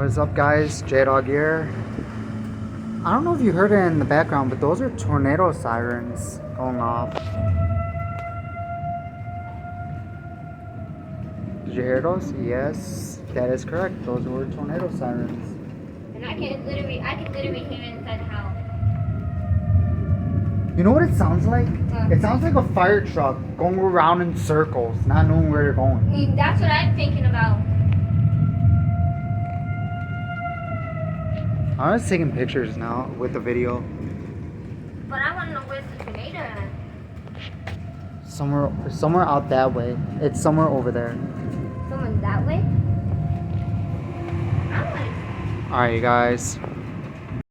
What's up, guys? J-Dog here. I don't know if you heard it in the background, but those are tornado sirens going off. Did you hear those? Yes, that is correct. Those were tornado sirens. And I can literally hear it inside the house. You know what it sounds like? What? It sounds like a fire truck going around in circles, not knowing where they're going. That's what I'm thinking about. I was taking pictures now with the video. But I want to know where's the tornado at. Somewhere out that way. It's somewhere over there. Someone that way? I want Alright, you guys.